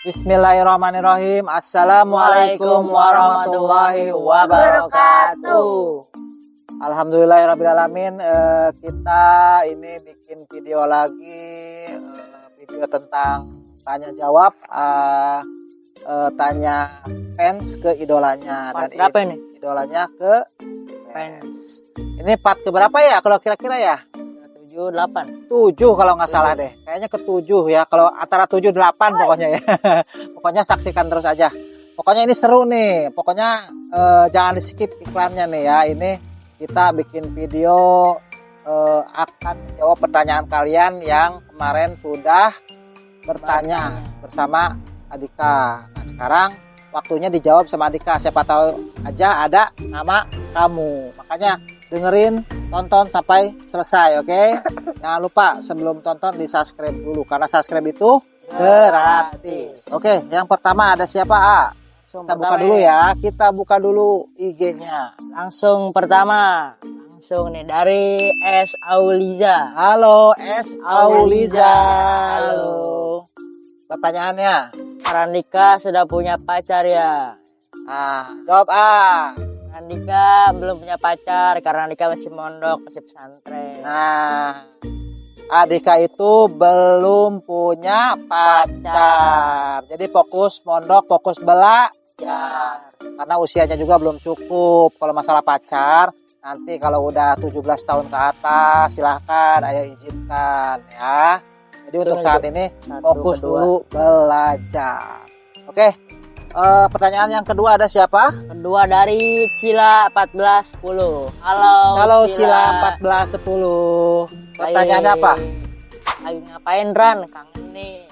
Bismillahirrahmanirrahim. Assalamualaikum warahmatullahi wabarakatuh. Alhamdulillahirrahmanirrahim. Kita ini bikin video lagi, video tentang tanya jawab, tanya fans ke idolanya. Part Dan berapa ini? idolanya ke fans. Ini part keberapa ya kalau kira-kira ya? 7, 8. 7 kalau nggak salah deh. Kayaknya ke-7 ya. Kalau antara 7 8 pokoknya ya. Pokoknya saksikan terus aja. Pokoknya ini seru nih. Pokoknya jangan di-skip iklannya nih ya. Ini kita bikin video akan jawab pertanyaan kalian yang kemarin sudah bertanya bersama Adika. Nah, sekarang waktunya dijawab sama Adika. Siapa tahu aja ada nama kamu. Makanya dengerin, tonton sampai selesai, oke? Jangan lupa sebelum tonton di subscribe dulu karena subscribe itu gratis. Oke, yang pertama ada siapa? Kita buka dulu ya. Kita buka dulu IG-nya. Langsung pertama. Langsung nih dari S Auliza. Halo S Auliza. Halo. Pertanyaannya. Randika sudah punya pacar ya? Jawab A. Randika belum punya pacar karena Randika masih mondok, masih pesantren. Nah, Adika itu belum punya pacar. Jadi fokus mondok, fokus belajar. Karena usianya juga belum cukup. Kalau masalah pacar, nanti kalau udah 17 tahun ke atas, silahkan ayah izinkan ya. Jadi untuk saat ini fokus dulu belajar. Oke. Pertanyaan yang kedua ada siapa? Kedua dari Cila 1410. Halo Cila 1410. Pertanyaannya apa? Lagi ngapain Ran? Kangen nih.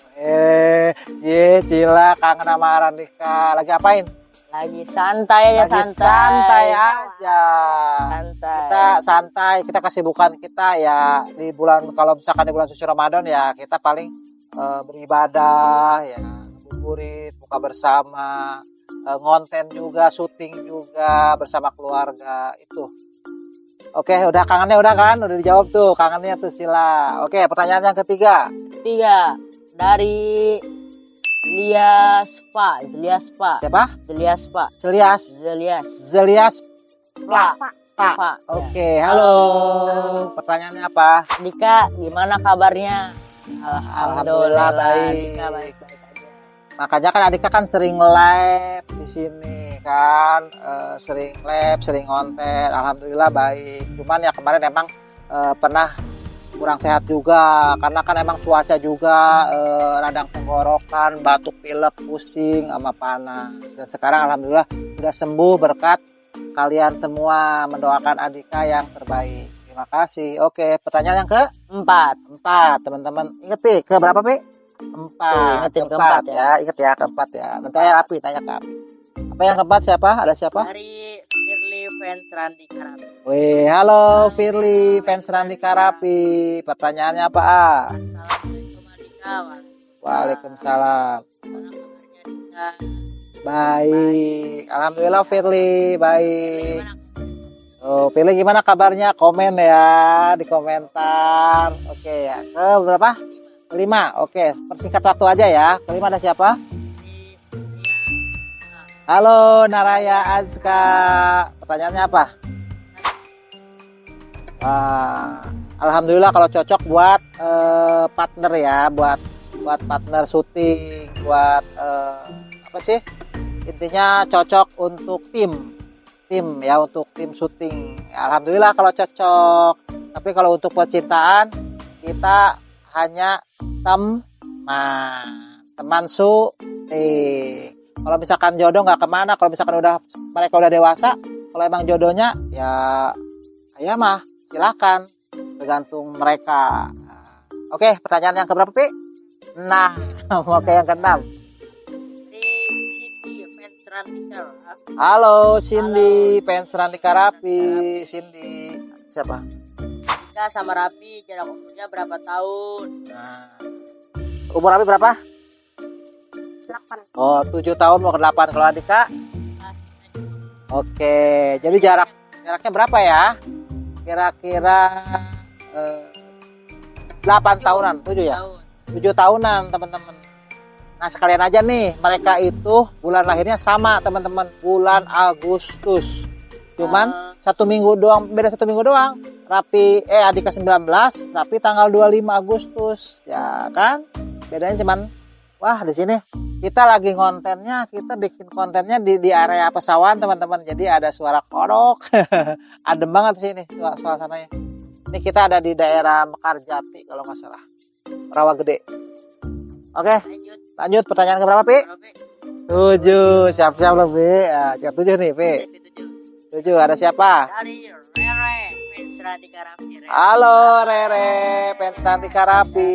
Cila kangen sama Randika. Lagi ngapain? Lagi santai aja. Santai aja. Santai. Kita santai. Kita kesibukan kita ya di bulan, kalau misalkan di bulan suci Ramadan ya kita paling beribadah ya. Burit, buka bersama, ngonten juga, syuting juga bersama keluarga itu. Oke, udah kangennya udah kan? Udah dijawab tuh kangennya tuh Sila. Oke, pertanyaan yang ketiga. Ketiga dari Zelias Pak. Siapa? Zelias Pak. Oke, halo. Pertanyaannya apa? Dika, gimana kabarnya? Alhamdulillah baik. Dika, baik. Makanya kan Adika kan sering live di sini kan, sering live, sering konten. Alhamdulillah baik. Cuman ya kemarin emang pernah kurang sehat juga karena kan emang cuaca juga radang tenggorokan, batuk pilek, pusing sama panas. Dan sekarang alhamdulillah sudah sembuh berkat kalian semua mendoakan Adika yang terbaik. Terima kasih. Oke, pertanyaan yang keempat, teman-teman. Ingat Pi, ke berapa Pi? 4. Keempat ya. Ingat ya, keempat ya. Nanti ya Api tanya ke Api. Apa yang keempat siapa? Ada siapa? Dari Firly fans Randika Rapi. Wih, halo Firly fans Randika Rapi. Pertanyaannya apa? Assalamualaikum Adika. Waalaikumsalam. Gimana kabarnya Dika? Baik. Alhamdulillah Firly baik. Oh, Firly gimana kabarnya? Komen ya di komentar. Oke ya. Ke berapa? 5. Oke, persingkat waktu aja ya. Kelima ada siapa? Halo Naraya Azka. Pertanyaannya apa? Alhamdulillah kalau cocok buat partner ya, buat partner syuting, buat apa sih? Intinya cocok untuk tim ya, untuk tim syuting. Alhamdulillah kalau cocok. Tapi kalau untuk percintaan kita hanya teman syuting. Kalau misalkan jodoh nggak kemana, kalau misalkan mereka udah dewasa, kalau emang jodohnya ya mah silakan, tergantung mereka. Oke, pertanyaan yang keberapa Pi? Nah, oke yang keenam. Halo Cindy fans Randika Rapi. Cindy siapa? Dika sama Rapi jarak umurnya berapa tahun? Umur Rapi berapa? 8. Oh, 7 tahun mau ke 8. Kalau Adika? Oke, jadi jaraknya berapa ya? Kira-kira 8 tahunan, 7 ya? 7 tahunan teman-teman. Nah sekalian aja nih, mereka itu bulan lahirnya sama teman-teman, bulan Agustus. Cuman satu minggu doang, beda 1 minggu doang. Adika 19, Rapi tanggal 25 Agustus. Ya kan? Bedanya cuman, wah di sini kita lagi kontennya, kita bikin kontennya di area pesawahan teman-teman. Jadi ada suara kodok. Adem banget sih ini suasananya. Ini kita ada di daerah Mekarjati kalau nggak salah. Rawa Gede. Oke, lanjut pertanyaan keberapa, Pi? 7. Siap-siap loh, Pi. Siap 7 nih, Pi. 7, ada siapa? Dari Rere, fans Radika Rapi. Halo, Rere, fans Radika Rapi.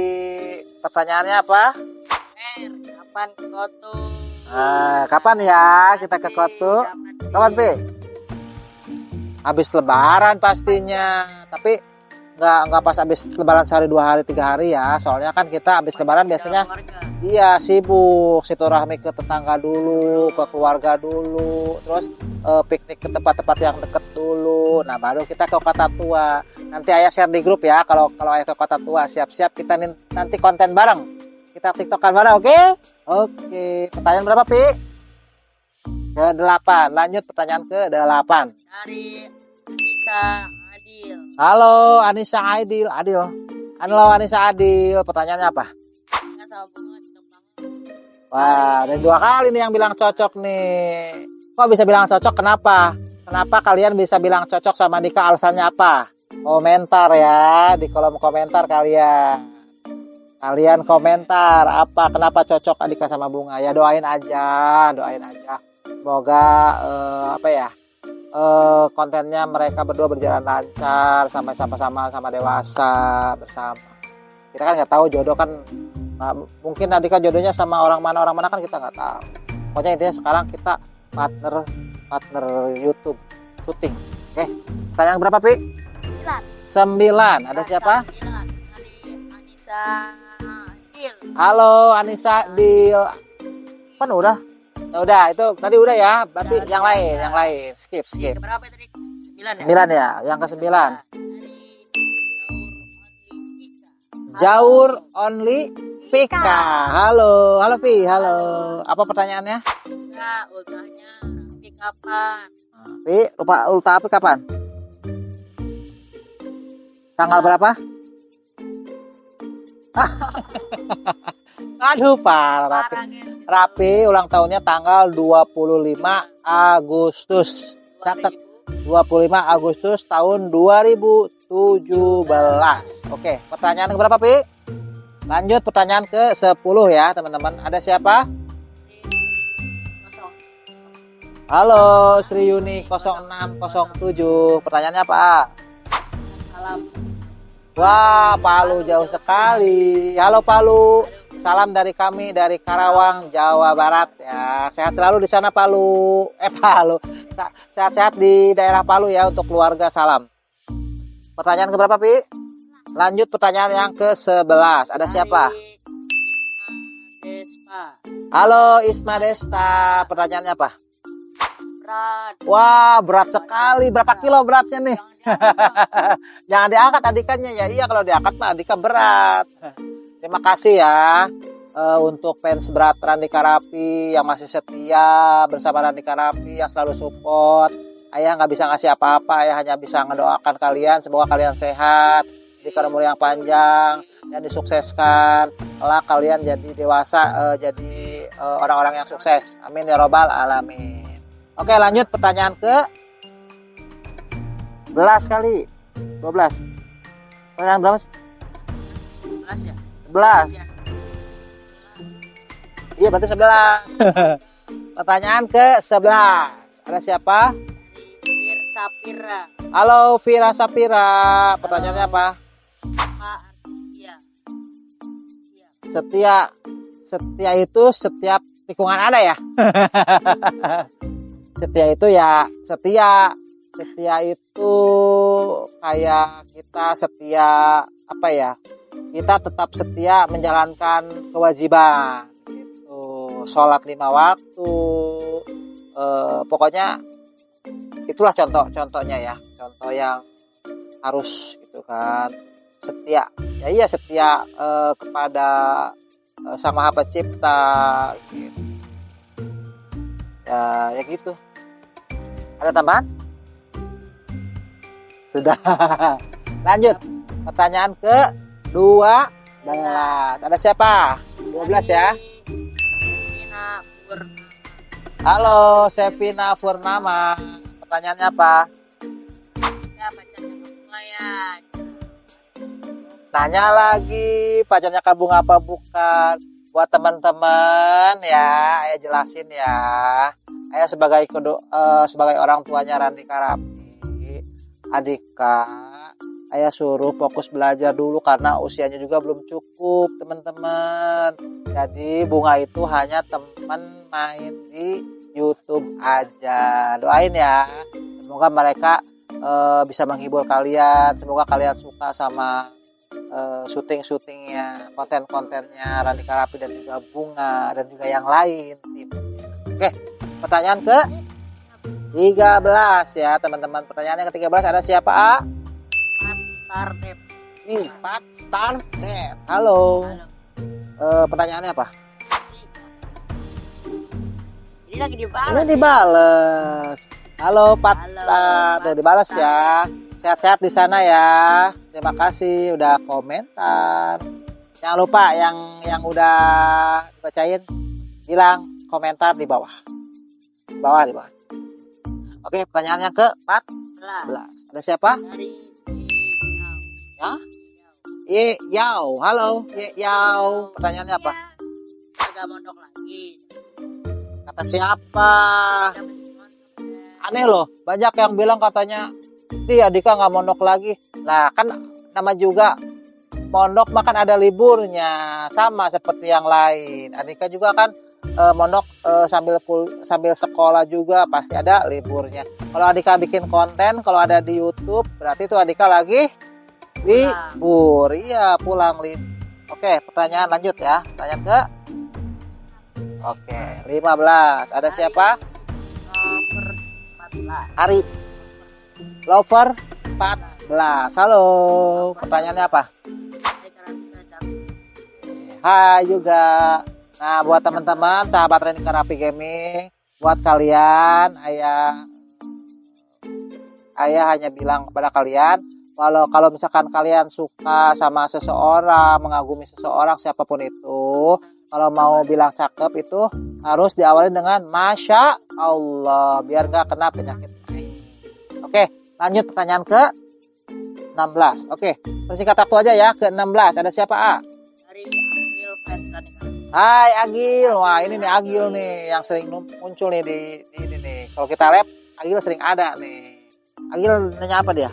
Pertanyaannya apa? Kapan ke Kotu? Kapan ya kita ke Kotu? Kapan, Pi? Habis Lebaran pastinya. Tapi nggak pas habis Lebaran sehari 2 hari 3 hari ya. Soalnya kan kita habis Lebaran biasanya iya sibuk silaturahmi ke tetangga dulu, ke keluarga dulu, terus piknik ke tempat-tempat yang deket dulu. Nah baru kita ke Kota Tua. Nanti ayah share di grup ya. Kalau ayah ke Kota Tua, siap-siap kita nanti konten bareng. Kita tiktokan bareng, oke? Oke. Pertanyaan berapa, Pi? Ke-8. Lanjut pertanyaan ke-8. Dari Anissa Adil. Halo Anissa Adil. Halo Anissa Adil. Pertanyaannya apa? Sama bunga cocok banget. Wah, ada 2 kali nih yang bilang cocok nih. Kok bisa bilang cocok? Kenapa? Kenapa kalian bisa bilang cocok sama Dika? Alasannya apa? Komentar ya di kolom komentar kalian. Kalian komentar apa? Kenapa cocok Adika sama Bunga? Ya doain aja. Semoga kontennya mereka berdua berjalan lancar sampai sama-sama sama dewasa bersama. Kita kan nggak tahu jodoh kan, mungkin Adika jodohnya sama orang mana kan kita nggak tahu. Pokoknya intinya sekarang kita partner YouTube syuting. Oke, pertanyaan berapa, Pi? 9. Ada siapa? 9. Dari Anissa Adil. Halo Anissa Adil. Kan udah? Ya udah, itu tadi udah ya. Berarti yang lain. Skip. Berapa tadi? 9 ya? 9 ya. Yang ke-9. Dari Jaur Only Vika. Halo Pi. Halo. Apa pertanyaannya? Ultahnya Rapi kapan? Pi, ulta Pi kapan? Tanggal berapa? Aduh, parah. Rapi ulang tahunnya tanggal 25 Agustus. Catat 25 Agustus tahun 2017. Oke, pertanyaan ke berapa, Pi? Lanjut pertanyaan ke 10 ya, teman-teman. Ada siapa? Halo, Sri Yuni 0607. Pertanyaannya apa? Salam. Wah, Palu jauh sekali. Halo Palu. Salam dari kami dari Karawang, Jawa Barat ya. Sehat selalu di sana Palu. Palu. Sehat-sehat di daerah Palu ya untuk keluarga. Salam. Pertanyaan ke berapa, Pi? Lanjut pertanyaan yang ke-11. Ada siapa? Despa. Halo Isma Desta. Pertanyaannya apa? Berat. Wah, berat sekali. Berapa kilo beratnya nih? Jangan diangkat adikannya ya. Iya, kalau diangkat mah Adika berat. Terima kasih ya untuk fans berat Randika Rapi yang masih setia bersama Randika Rapi, yang selalu support. Ayah nggak bisa ngasih apa-apa, ayah hanya bisa ngedoakan kalian. Semoga kalian sehat, diberikan umur yang panjang, dan disukseskan. Kelak kalian jadi dewasa, jadi orang-orang yang sukses. Amin ya robbal alamin. Oke, lanjut pertanyaan ke 11 kali 12. Pertanyaan berapa sih? 11 ya? 11. Iya, berarti 11. Pertanyaan ke 11. Ada siapa? Fir Sapira. Halo Vira Sapira. Pertanyaannya apa? Apa arti Setia. setia? Setia itu setiap tikungan ada ya. Setia itu ya setia. Setia itu kayak kita setia apa ya? Kita tetap setia menjalankan kewajiban gitu. Sholat 5 waktu. Pokoknya itulah contohnya ya. Contoh yang harus gitu kan. Setia. Ya iya setia kepada Sang Maha Pencipta gitu. Ya gitu. Ada tambahan? Sudah. Lanjut. Pertanyaan ke 12. Ada siapa? 12 ya. Ina Purna. Halo, Sevina Purnama. Pertanyaannya apa? Ya pacarnya lumayan. Tanya lagi, pacarnya kabung apa bukan? Buat teman-teman ya, ayah jelasin ya. Ayah sebagai orang tuanya Randika Rapi, Adika, ayah suruh fokus belajar dulu karena usianya juga belum cukup, teman-teman. Jadi bunga itu hanya teman main di YouTube aja. Doain ya, semoga mereka bisa menghibur kalian. Semoga kalian suka sama syuting-syutingnya, konten-kontennya Randika Rapi dan juga Bunga dan juga yang lain. Oke, pertanyaan ke 13 ya teman-teman. Pertanyaannya ke 13 ada siapa? Pat Star Dep. Nih, Pat Star Net. Halo. Pertanyaannya apa? Ini lagi dibalas. Ini dibales. Halo Pat Star, udah dibales ya. Sehat-sehat di sana ya. Terima kasih udah komentar. Jangan lupa yang udah bacain bilang komentar di bawah. Di bawah. Oke, pertanyaannya ke 14. Ada siapa? Dari Ya? Yao. Halo, Yao. Pertanyaannya apa? Agak mondok lagi. Kata siapa? Aneh loh, banyak yang bilang katanya dia Adika nggak mondok lagi. Nah kan nama juga mondok makan ada liburnya, sama seperti yang lain. Adika juga kan mondok sambil sekolah juga pasti ada liburnya. Kalau Adika bikin konten, kalau ada di YouTube berarti itu Adika lagi libur. Iya, pulang libur. Oke, pertanyaan lanjut ya. Pertanyaan ke 15. Ada siapa? Nomor 14. Ari Lover 14. Halo, pertanyaannya apa? Hai juga. Nah, buat teman-teman sahabat Randika Rapi Gaming, buat kalian ayah hanya bilang kepada kalian kalau misalkan kalian suka sama seseorang, mengagumi seseorang siapapun itu, kalau mau bilang cakep itu harus diawali dengan Masya Allah biar gak kena penyakit. Oke, lanjut pertanyaan ke 16. Oke, persingkat waktu aja ya ke 16. Ada siapa? Dari Agil Fetran. Hai Agil. Wah, ini nih Agil nih yang sering muncul nih di ini nih. Kalau kita live Agil sering ada nih. Agil nanya apa dia?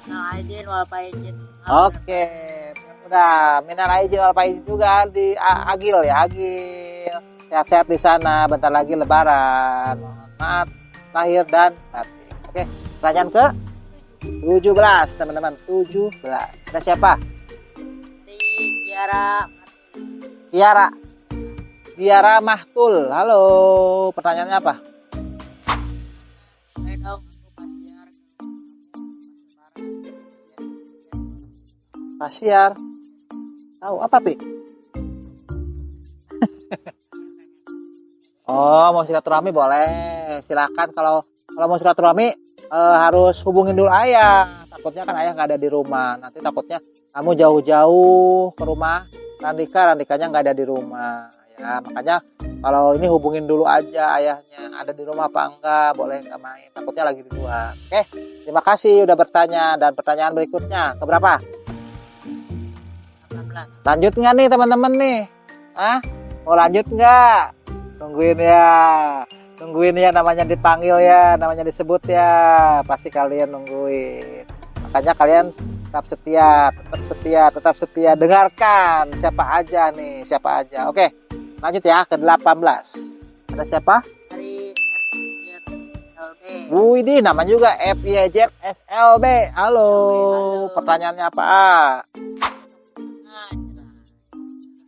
Minal aidin wal faizin. Oke. Udah, minal aidin wal faizin juga di Agil ya, Agil. Sehat-sehat di sana, bentar lagi lebaran. Mohon maaf lahir dan batin. Oke, pertanyaan ke 17, teman-teman. 17. Ada siapa? Di Kiara. Tiara Mahtul. Halo, pertanyaannya apa? Ayo dong aku Pasiar. Tahu apa, Pi? Oh, mau silaturahmi boleh. Silakan kalau mau silaturahmi harus hubungin dulu ayah. Takutnya kan ayah nggak ada di rumah. Nanti takutnya kamu jauh-jauh ke rumah Randikanya nggak ada di rumah. Ya, makanya kalau ini hubungin dulu aja ayahnya. Ada di rumah apa enggak? Boleh nggak main? Takutnya lagi di luar. Oke, terima kasih udah bertanya. Dan pertanyaan berikutnya, keberapa? 18. Lanjut nggak nih teman-teman nih? Mau lanjut nggak? Tungguin ya namanya dipanggil ya, namanya disebut ya, pasti kalian nungguin. Makanya kalian tetap setia, dengarkan siapa aja. Oke, lanjut ya ke 18. Ada siapa? Dari FYZLB. Ini nama juga FYZSLB. Halo, pertanyaannya apa?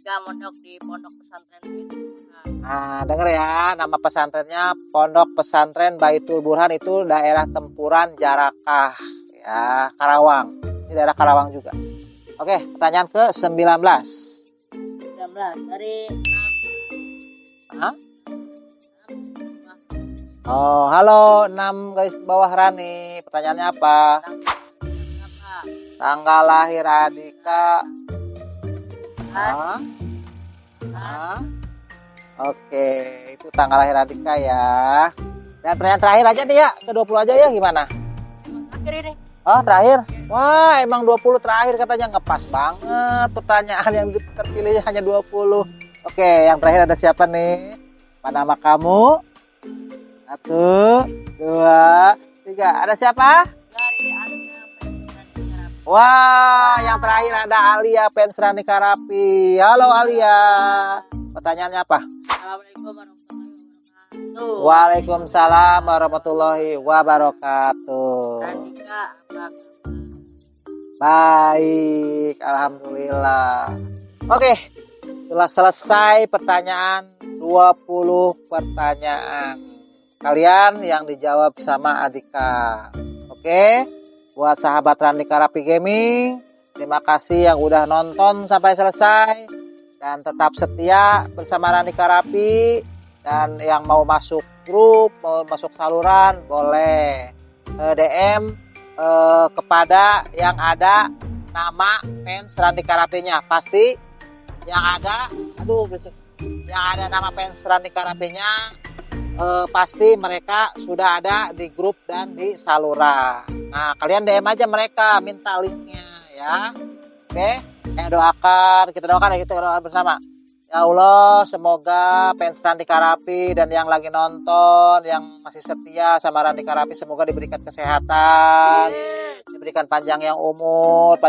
Jika mondok di pondok pesantren Nah, denger ya, nama pesantrennya Pondok Pesantren Baitul Burhan, itu daerah Tempuran Jarakah ya, Karawang. Ini daerah Karawang juga. Oke, pertanyaan ke 19. 16 dari 6. Hah? Oh, halo 6 garis bawah Rani. Pertanyaannya apa? Tanggal lahir Adika. Hah? Hah? Oke, itu tanggal lahir Adika ya. Dan pertanyaan terakhir aja nih ya, ke 20 aja ya gimana? Akhir ini. Oh, terakhir. Wah, emang 20 terakhir katanya, ngepas banget pertanyaan yang terpilihnya hanya 20. Oke, yang terakhir ada siapa nih? Apa nama kamu? 1, 2, 3. Ada siapa? Dari Alia Pensiran. Wah, yang terakhir ada Alia Pensrani Karapi. Halo Alia. Pertanyaannya apa? Assalamualaikum warahmatullahi wabarakatuh. Waalaikumsalam warahmatullahi wabarakatuh. Andika apa? Baik, alhamdulillah. Oke, telah selesai pertanyaan 20 pertanyaan. Kalian yang dijawab sama Adika. Oke, buat sahabat Randika Rapi Gaming, terima kasih yang udah nonton sampai selesai. Dan tetap setia bersama Randika Rapi. Dan yang mau masuk grup, mau masuk saluran, boleh DM kepada yang ada nama fans Randika Rapinya. Pasti yang ada, yang ada nama fans Randika Rapinya, pasti mereka sudah ada di grup dan di saluran. Nah, kalian DM aja mereka, minta linknya ya. Oke, kita doakan ya, kita doakan bersama. Ya Allah, semoga fans Randika Rapi dan yang lagi nonton, yang masih setia sama Randika Rapi, semoga diberikan kesehatan, diberikan panjang umur,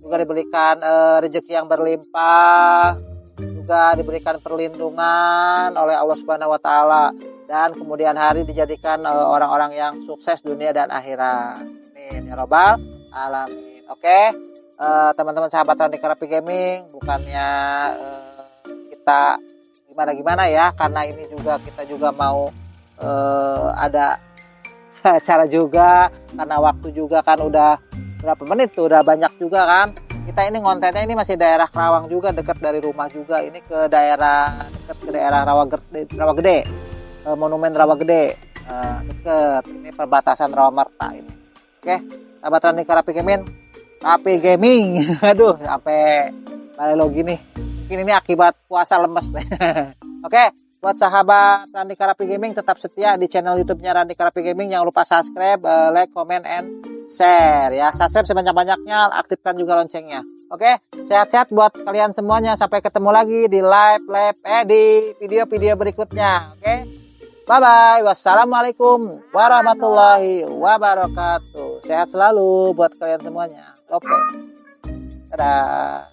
juga diberikan rezeki yang berlimpah, juga diberikan perlindungan oleh Allah Subhanahu wa taala, dan kemudian hari dijadikan orang-orang yang sukses dunia dan akhirat. Amin ya rabbal alamin. Oke. Teman-teman sahabat Randika Rapi Gaming, bukannya kita gimana-gimana ya, karena ini juga kita juga mau ada acara juga, karena waktu juga kan udah berapa menit tuh, udah banyak juga kan. Kita ini kontennya ini masih daerah Kerawang juga, dekat dari rumah juga, ini ke daerah dekat ke daerah Rawagede, Monumen Rawagede, dekat ini perbatasan Rawamerta ini. Oke, sahabat Randika Rapi Gaming, aduh sampai balik lagi nih. Mungkin ini akibat puasa lemes nih. Oke, buat sahabat Randika Rapi Gaming, tetap setia di channel YouTube-nya Randika Rapi Gaming. Jangan lupa subscribe, like, comment, and share ya. Subscribe sebanyak-banyaknya, aktifkan juga loncengnya. Oke, sehat-sehat buat kalian semuanya. Sampai ketemu lagi di di video-video berikutnya. Oke. Bye-bye. Wassalamualaikum warahmatullahi wabarakatuh. Sehat selalu buat kalian semuanya. Oke. Dadah.